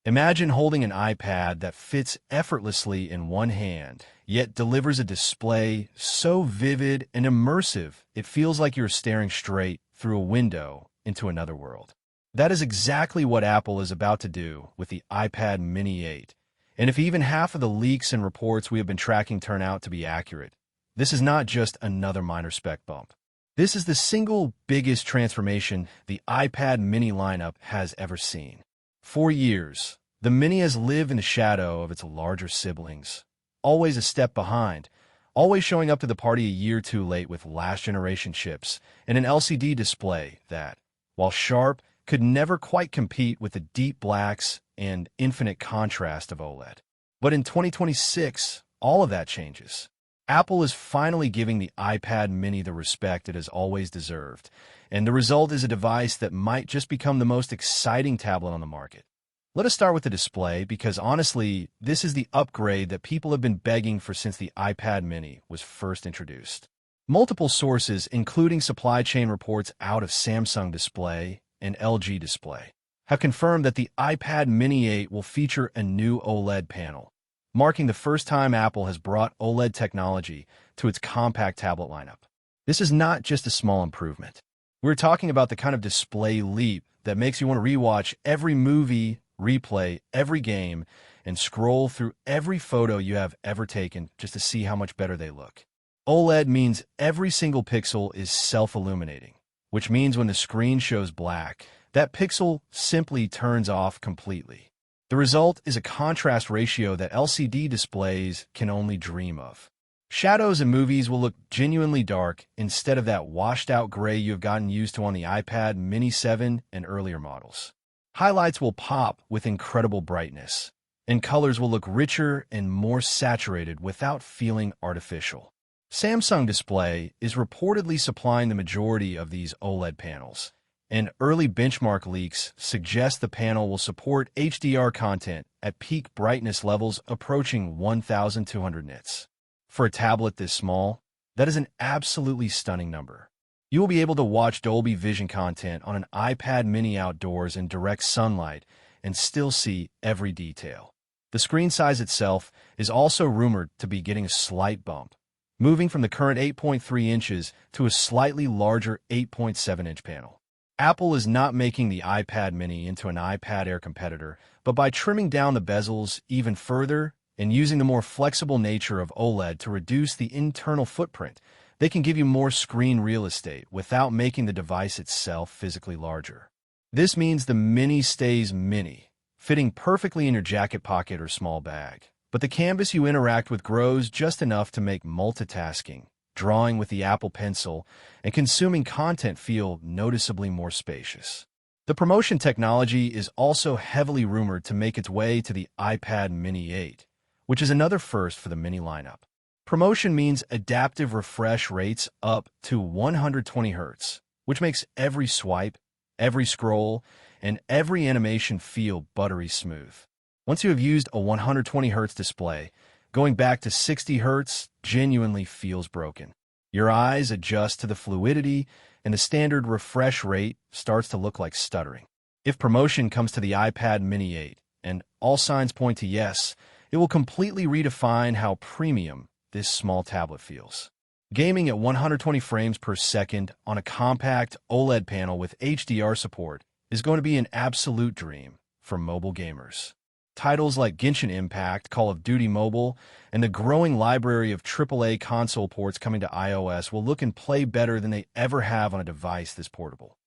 Imagine holding an iPad that fits effortlessly in one hand, yet delivers a display so vivid and immersive it feels like you're staring straight through a window into another world. That is exactly what Apple is about to do with the iPad Mini 8. And if even half of the leaks and reports we have been tracking turn out to be accurate, this is not just another minor spec bump. This is the single biggest transformation the iPad Mini lineup has ever seen. For years, the Mini has lived in the shadow of its larger siblings, always a step behind, always showing up to the party a year too late with last-generation chips and an LCD display that, while sharp, could never quite compete with the deep blacks and infinite contrast of OLED. But in 2026, all of that changes. Apple is finally giving the iPad Mini the respect it has always deserved, and the result is a device that might just become the most exciting tablet on the market. Let us start with the display because honestly, this is the upgrade that people have been begging for since the iPad Mini was first introduced. Multiple sources, including supply chain reports out of Samsung Display and LG Display, have confirmed that the iPad Mini 8 will feature a new OLED panel, marking the first time Apple has brought OLED technology to its compact tablet lineup. This is not just a small improvement. We're talking about the kind of display leap that makes you want to rewatch every movie, replay every game, and scroll through every photo you have ever taken just to see how much better they look. OLED means every single pixel is self-illuminating, which means when the screen shows black, that pixel simply turns off completely. The result is a contrast ratio that LCD displays can only dream of. Shadows in movies will look genuinely dark instead of that washed-out gray you have gotten used to on the iPad Mini 7 and earlier models. Highlights will pop with incredible brightness, and colors will look richer and more saturated without feeling artificial. Samsung Display is reportedly supplying the majority of these OLED panels, and early benchmark leaks suggest the panel will support HDR content at peak brightness levels approaching 1,200 nits. For a tablet this small, that is an absolutely stunning number. You will be able to watch Dolby Vision content on an iPad Mini outdoors in direct sunlight and still see every detail. The screen size itself is also rumored to be getting a slight bump, moving from the current 8.3 inches to a slightly larger 8.7-inch panel. Apple is not making the iPad Mini into an iPad Air competitor, but by trimming down the bezels even further and using the more flexible nature of OLED to reduce the internal footprint, they can give you more screen real estate without making the device itself physically larger. This means the Mini stays mini, fitting perfectly in your jacket pocket or small bag. But the canvas you interact with grows just enough to make multitasking, drawing with the Apple Pencil, and consuming content feel noticeably more spacious. The promotion technology is also heavily rumored to make its way to the iPad Mini 8, which is another first for the Mini lineup. Promotion means adaptive refresh rates up to 120 Hz, which makes every swipe, every scroll, and every animation feel buttery smooth. Once you have used a 120 Hz display, going back to 60 Hz genuinely feels broken. Your eyes adjust to the fluidity, and the standard refresh rate starts to look like stuttering. If promotion comes to the iPad Mini 8, and all signs point to yes, it will completely redefine how premium this small tablet feels. Gaming at 120 frames per second on a compact OLED panel with HDR support is going to be an absolute dream for mobile gamers. Titles like Genshin Impact, Call of Duty Mobile, and the growing library of AAA console ports coming to iOS will look and play better than they ever have on a device this portable.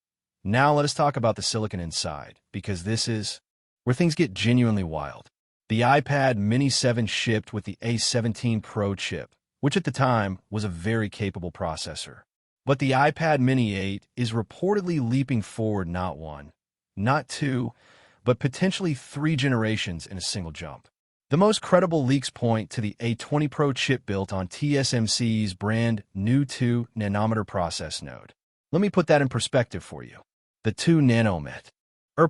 Now let us talk about the silicon inside, because this is where things get genuinely wild. The iPad Mini 7 shipped with the A17 Pro chip, which at the time was a very capable processor. But the iPad Mini 8 is reportedly leaping forward not one, not two, but potentially 3 generations in a single jump. The most credible leaks point to the A20 Pro chip built on TSMC's brand new 2-nanometer process node. Let me put that in perspective for you. The 2-nanometer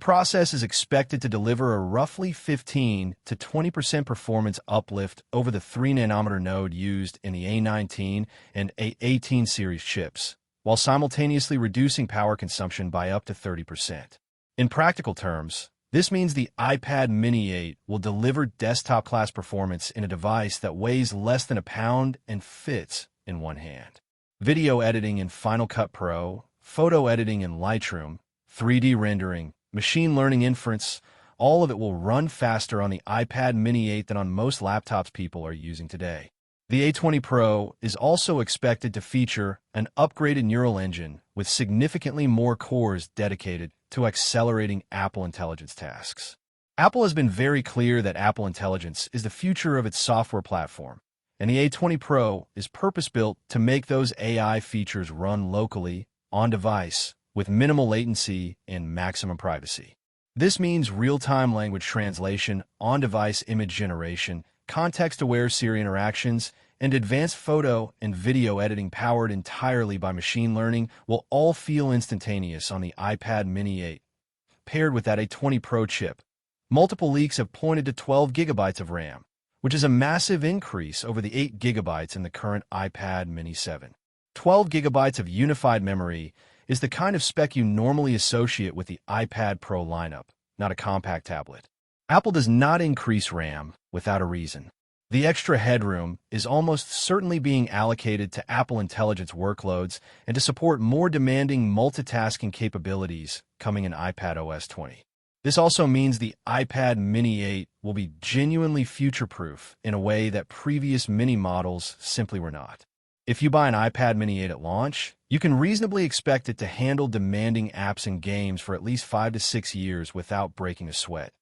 process is expected to deliver a roughly 15 to 20% performance uplift over the 3-nanometer node used in the A19 and A18 series chips, while simultaneously reducing power consumption by up to 30%. In practical terms, This means the iPad Mini 8 will deliver desktop-class performance in a device that weighs less than a pound and fits in one hand. Video editing in Final Cut Pro, photo editing in Lightroom, 3D rendering, machine learning inference, all of it will run faster on the iPad Mini 8 than on most laptops people are using today. The A20 Pro is also expected to feature an upgraded neural engine with significantly more cores dedicated to accelerating Apple Intelligence tasks. Apple has been very clear that Apple Intelligence is the future of its software platform, and the A20 Pro is purpose-built to make those AI features run locally, on-device, with minimal latency and maximum privacy. This means real-time language translation, on-device image generation, context-aware Siri interactions, and advanced photo and video editing powered entirely by machine learning will all feel instantaneous on the iPad Mini 8, paired with that A20 Pro chip. Multiple leaks have pointed to 12 gigabytes of RAM, which is a massive increase over the 8 gigabytes in the current iPad Mini 7. 12 gigabytes of unified memory is the kind of spec you normally associate with the iPad Pro lineup, not a compact tablet. Apple does not increase RAM without a reason. The extra headroom is almost certainly being allocated to Apple Intelligence workloads and to support more demanding multitasking capabilities coming in iPadOS 20. This also means the iPad Mini 8 will be genuinely future-proof in a way that previous mini models simply were not. If you buy an iPad Mini 8 at launch, you can reasonably expect it to handle demanding apps and games for at least 5 to 6 years without breaking a sweat.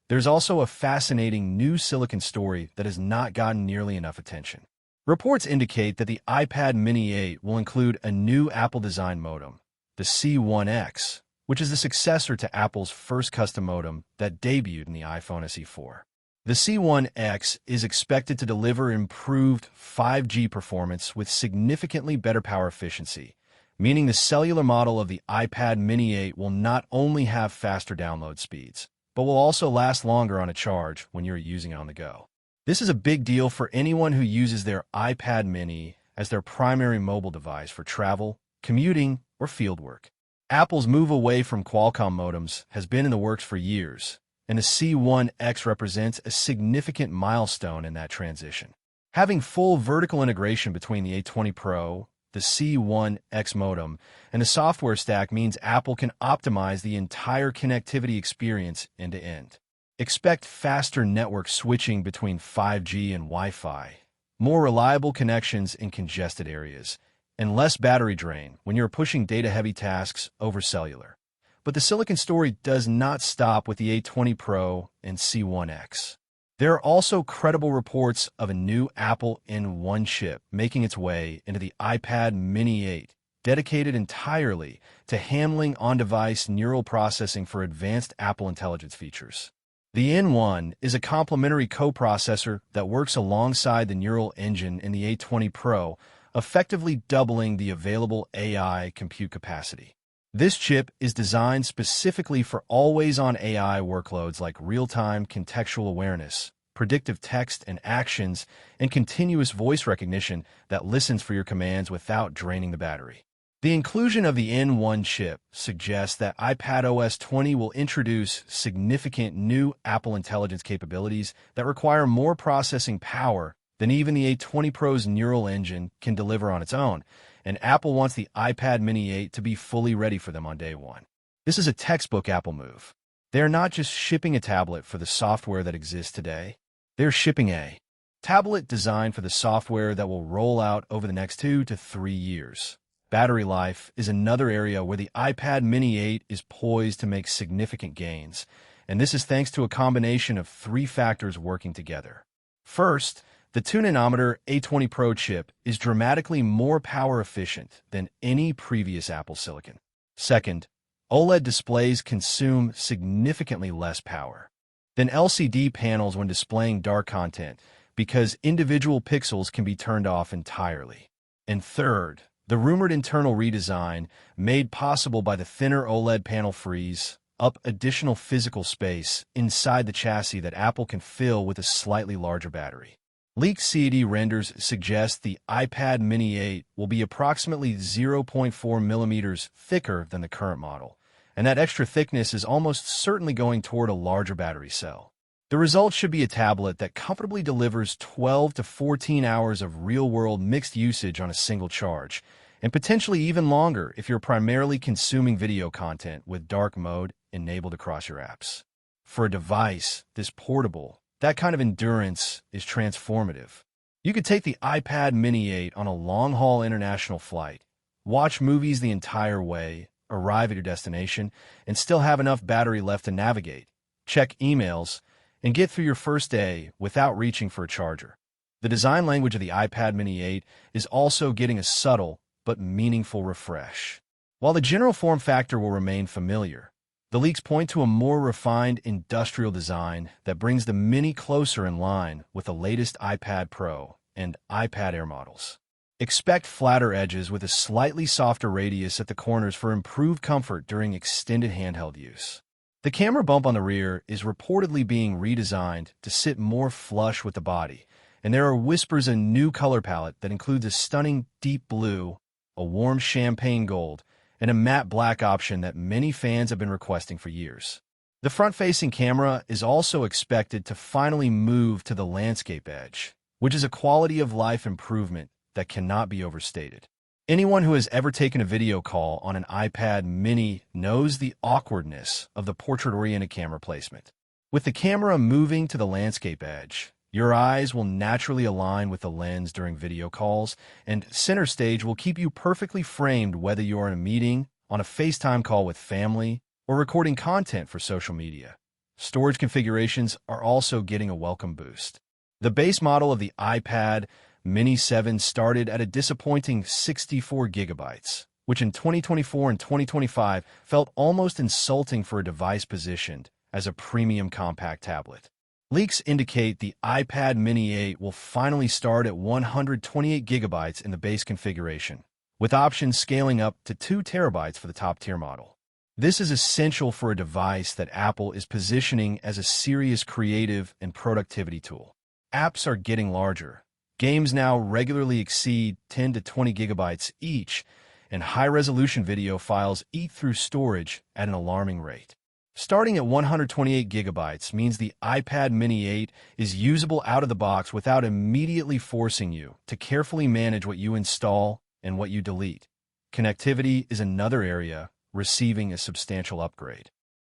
There's also a fascinating new silicon story that has not gotten nearly enough attention. Reports indicate that the iPad Mini 8 will include a new Apple-designed modem, the C1X, which is the successor to Apple's first custom modem that debuted in the iPhone SE4. The C1X is expected to deliver improved 5G performance with significantly better power efficiency, meaning the cellular model of the iPad Mini 8 will not only have faster download speeds, but will also last longer on a charge when you're using it on the go. This is a big deal for anyone who uses their iPad Mini as their primary mobile device for travel, commuting, or fieldwork. Apple's move away from Qualcomm modems has been in the works for years, and the C1X represents a significant milestone in that transition. Having full vertical integration between the A20 Pro, the C1X modem, and the software stack means Apple can optimize the entire connectivity experience end-to-end. Expect faster network switching between 5G and Wi-Fi, more reliable connections in congested areas, and less battery drain when you're pushing data-heavy tasks over cellular. But the silicon story does not stop with the A20 Pro and C1X. There are also credible reports of a new Apple N1 chip making its way into the iPad Mini 8, dedicated entirely to handling on-device neural processing for advanced Apple Intelligence features. The N1 is a complementary coprocessor that works alongside the neural engine in the A20 Pro, effectively doubling the available AI compute capacity. This chip is designed specifically for always-on AI workloads like real-time contextual awareness, predictive text and actions, and continuous voice recognition that listens for your commands without draining the battery. The inclusion of the N1 chip suggests that iPadOS 20 will introduce significant new Apple Intelligence capabilities that require more processing power than even the A20 Pro's neural engine can deliver on its own, and Apple wants the iPad Mini 8 to be fully ready for them on day one. This is a textbook Apple move. They're not just shipping a tablet for the software that exists today. They're shipping a tablet designed for the software that will roll out over the next 2 to 3 years. Battery life is another area where the iPad Mini 8 is poised to make significant gains, and this is thanks to a combination of 3 factors working together. First, the 2-nanometer A20 Pro chip is dramatically more power efficient than any previous Apple silicon. Second, OLED displays consume significantly less power than LCD panels when displaying dark content because individual pixels can be turned off entirely. And third, the rumored internal redesign made possible by the thinner OLED panel frees up additional physical space inside the chassis that Apple can fill with a slightly larger battery. Leaked CAD renders suggest the iPad Mini 8 will be approximately 0.4 millimeters thicker than the current model, and that extra thickness is almost certainly going toward a larger battery cell. The result should be a tablet that comfortably delivers 12 to 14 hours of real-world mixed usage on a single charge, and potentially even longer if you're primarily consuming video content with dark mode enabled across your apps. For a device this portable, that kind of endurance is transformative. You could take the iPad Mini 8 on a long-haul international flight, watch movies the entire way, arrive at your destination, and still have enough battery left to navigate, check emails, and get through your first day without reaching for a charger. The design language of the iPad Mini 8 is also getting a subtle but meaningful refresh. While the general form factor will remain familiar, the leaks point to a more refined industrial design that brings the Mini closer in line with the latest iPad Pro and iPad Air models. Expect flatter edges with a slightly softer radius at the corners for improved comfort during extended handheld use. The camera bump on the rear is reportedly being redesigned to sit more flush with the body, and there are whispers of a new color palette that includes a stunning deep blue, a warm champagne gold, and a matte black option that many fans have been requesting for years. The front-facing camera is also expected to finally move to the landscape edge, which is a quality-of-life improvement that cannot be overstated. Anyone who has ever taken a video call on an iPad Mini knows the awkwardness of the portrait-oriented camera placement. With the camera moving to the landscape edge, your eyes will naturally align with the lens during video calls, and center stage will keep you perfectly framed whether you are in a meeting, on a FaceTime call with family, or recording content for social media. Storage configurations are also getting a welcome boost. The base model of the iPad Mini 7 started at a disappointing 64 gigabytes, which in 2024 and 2025 felt almost insulting for a device positioned as a premium compact tablet. Leaks indicate the iPad Mini 8 will finally start at 128 gigabytes in the base configuration, with options scaling up to 2 terabytes for the top-tier model. This is essential for a device that Apple is positioning as a serious creative and productivity tool. Apps are getting larger. Games now regularly exceed 10 to 20 gigabytes each, and high-resolution video files eat through storage at an alarming rate. Starting at 128 gigabytes means the iPad Mini 8 is usable out of the box without immediately forcing you to carefully manage what you install and what you delete. Connectivity is another area receiving a substantial upgrade.